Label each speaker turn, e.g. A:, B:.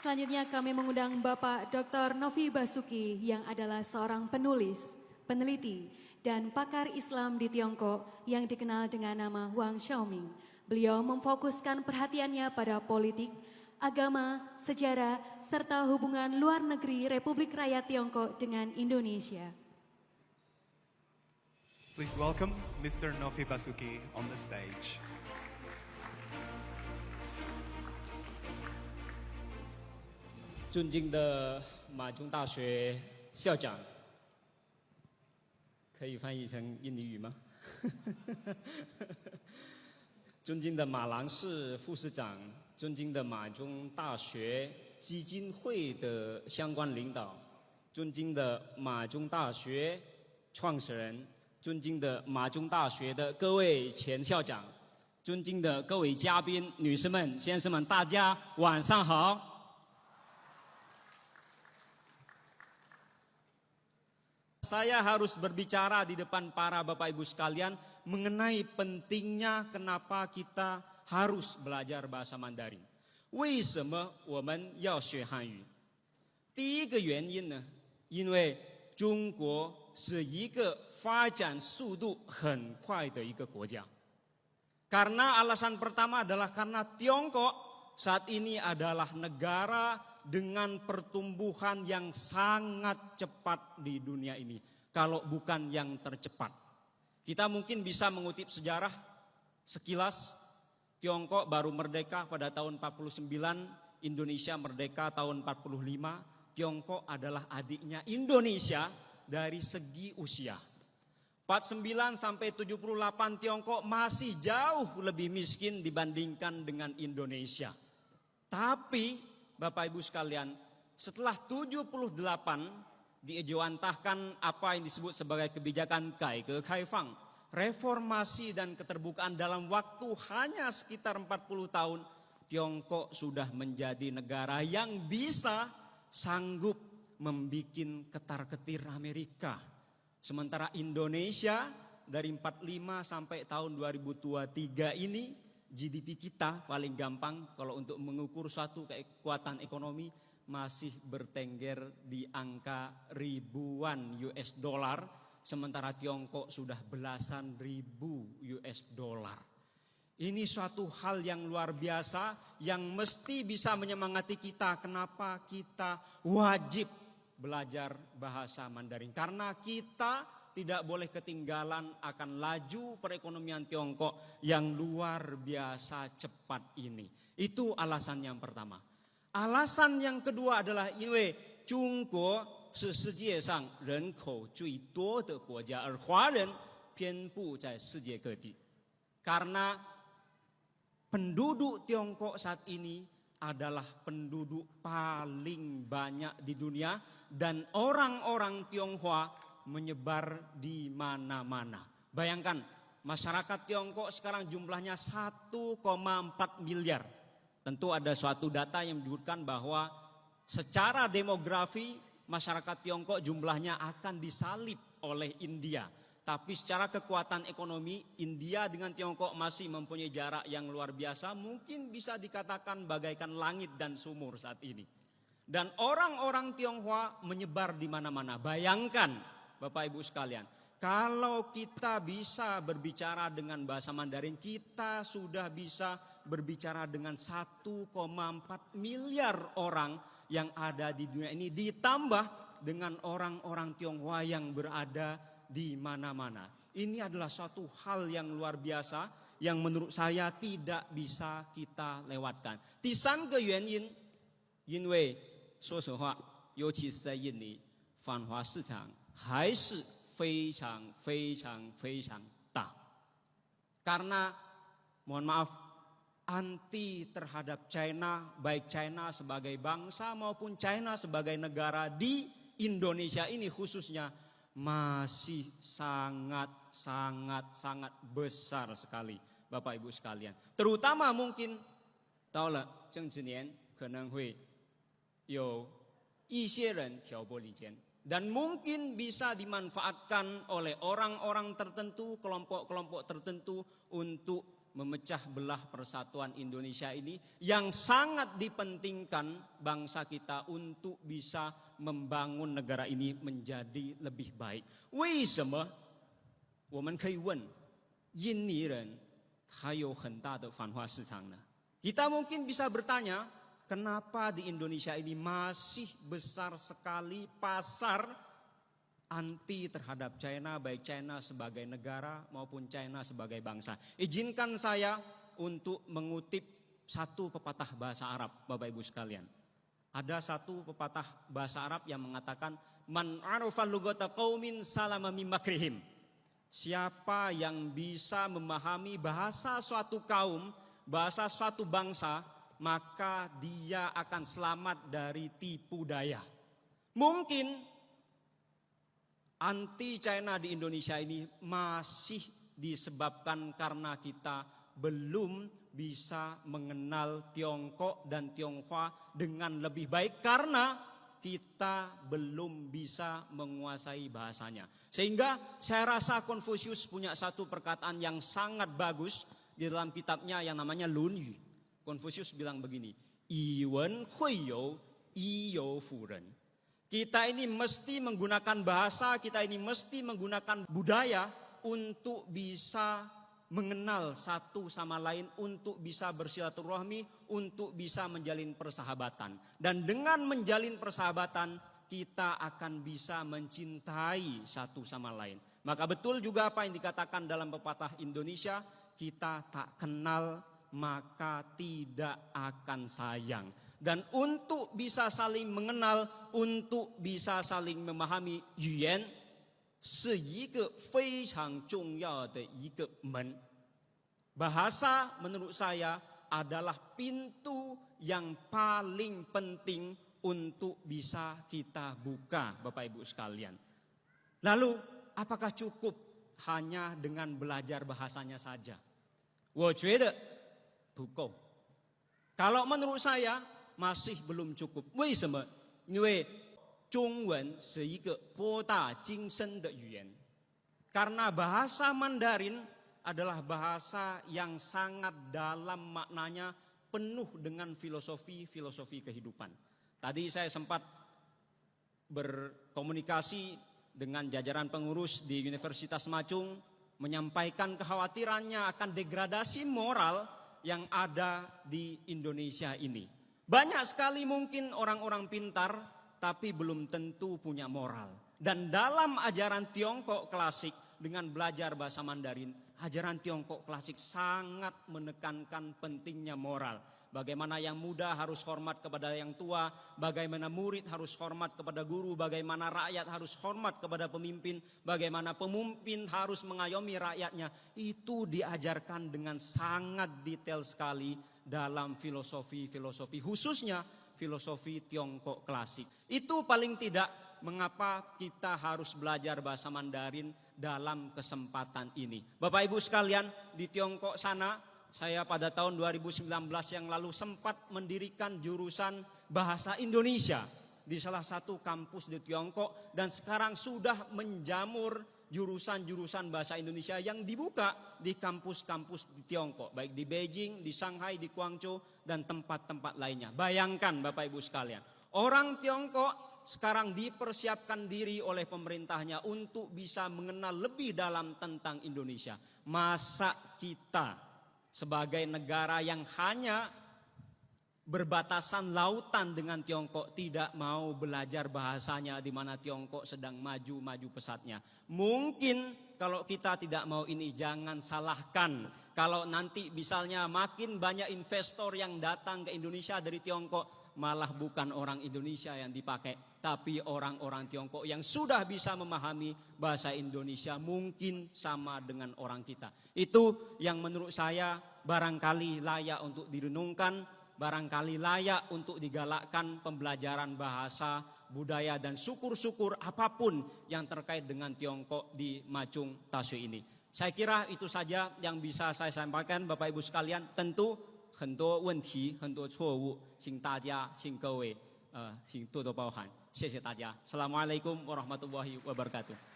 A: Selanjutnya kami mengundang Bapak Dr. Novi Basuki yang adalah seorang penulis, peneliti, dan pakar Islam di Tiongkok yang dikenal dengan nama Wang Xiaoming. Beliau memfokuskan perhatiannya pada politik, agama, sejarah, serta hubungan luar negeri Republik Rakyat Tiongkok dengan Indonesia.
B: Please welcome Mr. Novi Basuki on the stage.
C: 尊敬的马中大学校长，可以翻译成印尼语吗？尊敬的马郎市副市长，尊敬的马中大学基金会的相关领导，尊敬的马中大学创始人，尊敬的马中大学的各位前校长，尊敬的各位嘉宾、女士们、先生们，大家晚上好。 Saya harus berbicara di depan para Bapak Ibu sekalian mengenai pentingnya kenapa kita harus belajar bahasa Mandarin. 为什么我们要学汉语？第一个原因呢，因为中国是一个发展速度很快的一个国家。Karena alasan pertama adalah karena Tiongkok saat ini adalah negara dengan pertumbuhan yang sangat cepat di dunia ini, kalau bukan yang tercepat. Kita mungkin bisa mengutip sejarah sekilas. Tiongkok baru merdeka pada tahun 49, Indonesia merdeka tahun 45. Tiongkok adalah adiknya Indonesia dari segi usia. 49 sampai 78 Tiongkok masih jauh lebih miskin dibandingkan dengan Indonesia. Tapi Bapak Ibu sekalian, setelah 78 diejawantahkan apa yang disebut sebagai kebijakan Kaige Kaifang, reformasi dan keterbukaan dalam waktu hanya sekitar 40 tahun, Tiongkok sudah menjadi negara yang bisa sanggup membikin ketar-ketir Amerika. Sementara Indonesia dari 45 sampai tahun 2023 ini, GDP kita paling gampang kalau untuk mengukur suatu kekuatan ekonomi masih bertengger di angka ribuan US dollar, sementara Tiongkok sudah belasan ribu US dollar. Ini suatu hal yang luar biasa yang mesti bisa menyemangati kita kenapa kita wajib belajar bahasa Mandarin. Karena kita tidak boleh ketinggalan akan laju perekonomian Tiongkok yang luar biasa cepat ini. Itu alasan yang pertama. Alasan yang kedua adalah 因为中国是世界上人口最多的国家，而华人遍布在世界各地。Karena penduduk Tiongkok saat ini adalah penduduk paling banyak di dunia dan orang-orang Tionghoa menyebar di mana-mana. Bayangkan, masyarakat Tiongkok sekarang jumlahnya 1,4 miliar. Tentu ada suatu data yang menyebutkan bahwa secara demografi masyarakat Tiongkok jumlahnya akan disalip oleh India. Tapi secara kekuatan ekonomi, India dengan Tiongkok masih mempunyai jarak yang luar biasa. Mungkin bisa dikatakan bagaikan langit dan sumur saat ini. Dan orang-orang Tionghoa menyebar di mana-mana. Bayangkan, Bapak Ibu sekalian, kalau kita bisa berbicara dengan bahasa Mandarin, kita sudah bisa berbicara dengan 1,4 miliar orang yang ada di dunia ini, ditambah dengan orang-orang Tionghoa yang berada di mana-mana. Ini adalah suatu hal yang luar biasa yang menurut saya tidak bisa kita lewatkan. 第三个原因，因为说实话，尤其是在印尼，反华市场 还是非常非常非常大. Karena mohon maaf, anti terhadap China, baik China sebagai bangsa maupun China sebagai negara di Indonesia ini khususnya masih sangat besar sekali Bapak Ibu sekalian. Terutama mungkin 到了政治年可能会有一些人挑拨离间。 Dan mungkin bisa dimanfaatkan oleh orang-orang tertentu, kelompok-kelompok tertentu untuk memecah belah persatuan Indonesia ini yang sangat dipentingkan bangsa kita untuk bisa membangun negara ini menjadi lebih baik. 为什么我们可以问印尼人还有很大的繁华市场呢？ Kita mungkin bisa bertanya, kenapa di Indonesia ini masih besar sekali pasar anti terhadap China, baik China sebagai negara maupun China sebagai bangsa. Izinkan saya untuk mengutip satu pepatah bahasa Arab, Bapak Ibu sekalian. Ada satu pepatah bahasa Arab yang mengatakan, Man arafa lugata qaumin salama min makrihim. Siapa yang bisa memahami bahasa suatu kaum, bahasa suatu bangsa, maka dia akan selamat dari tipu daya. Mungkin anti China di Indonesia ini masih disebabkan karena kita belum bisa mengenal Tiongkok dan Tionghoa dengan lebih baik karena kita belum bisa menguasai bahasanya. Sehingga saya rasa Konfusius punya satu perkataan yang sangat bagus di dalam kitabnya yang namanya《论语》. Konfusius bilang begini, 以文会友，以友辅人. Kita ini mesti menggunakan bahasa, kita ini mesti menggunakan budaya untuk bisa mengenal satu sama lain, untuk bisa bersilaturahmi, untuk bisa menjalin persahabatan. Dan dengan menjalin persahabatan, kita akan bisa mencintai satu sama lain. Maka betul juga apa yang dikatakan dalam pepatah Indonesia, kita tak kenal maka tidak akan sayang. Dan untuk bisa saling mengenal, untuk bisa saling memahami, 语言是一个非常重要的一个门. Bahasa menurut saya adalah pintu yang paling penting untuk bisa kita buka, Bapak Ibu sekalian. Lalu, apakah cukup hanya dengan belajar bahasanya saja? 我觉得不够. Kalau menurut saya masih belum cukup. 为什么？因为中文是一个博大精深的语言. Karena bahasa Mandarin adalah bahasa yang sangat dalam maknanya, penuh dengan filosofi kehidupan. Tadi saya sempat berkomunikasi dengan jajaran pengurus di Universitas Macung, menyampaikan kekhawatirannya akan degradasi moral yang ada di Indonesia ini. Banyak sekali mungkin orang-orang pintar, tapi belum tentu punya moral. Dan dalam ajaran Tiongkok klasik, dengan belajar bahasa Mandarin, ajaran Tiongkok klasik sangat menekankan pentingnya moral. Bagaimana yang muda harus hormat kepada yang tua, bagaimana murid harus hormat kepada guru, bagaimana rakyat harus hormat kepada pemimpin, bagaimana pemimpin harus mengayomi rakyatnya. Itu diajarkan dengan sangat detail sekali dalam filosofi, khususnya filosofi Tiongkok klasik. Itu paling tidak mengapa kita harus belajar bahasa Mandarin dalam kesempatan ini. Bapak Ibu sekalian, di Tiongkok sana, saya pada tahun 2019 yang lalu sempat mendirikan jurusan bahasa Indonesia di salah satu kampus di Tiongkok, dan sekarang sudah menjamur jurusan-jurusan bahasa Indonesia yang dibuka di kampus-kampus di Tiongkok, baik di Beijing, di Shanghai, di Guangzhou, dan tempat-tempat lainnya. Bayangkan Bapak Ibu sekalian, orang Tiongkok sekarang dipersiapkan diri oleh pemerintahnya untuk bisa mengenal lebih dalam tentang Indonesia. Masa kita sebagai negara yang hanya berbatasan lautan dengan Tiongkok tidak mau belajar bahasanya, di mana Tiongkok sedang maju pesatnya? Mungkin kalau kita tidak mau ini, jangan salahkan kalau nanti misalnya makin banyak investor yang datang ke Indonesia dari Tiongkok, malah bukan orang Indonesia yang dipakai, tapi orang-orang Tiongkok yang sudah bisa memahami bahasa Indonesia, mungkin sama dengan orang kita. Itu yang menurut saya barangkali layak untuk direnungkan, barangkali layak untuk digalakkan pembelajaran bahasa, budaya, dan syukur-syukur apapun yang terkait dengan Tiongkok di Macung Tasyu ini. Saya kira itu saja yang bisa saya sampaikan, Bapak Ibu sekalian. Tentu 很多问题，很多错误，请大家，请各位，请多多包涵，谢谢大家。Assalamualaikum warahmatullahi wabarakatuh.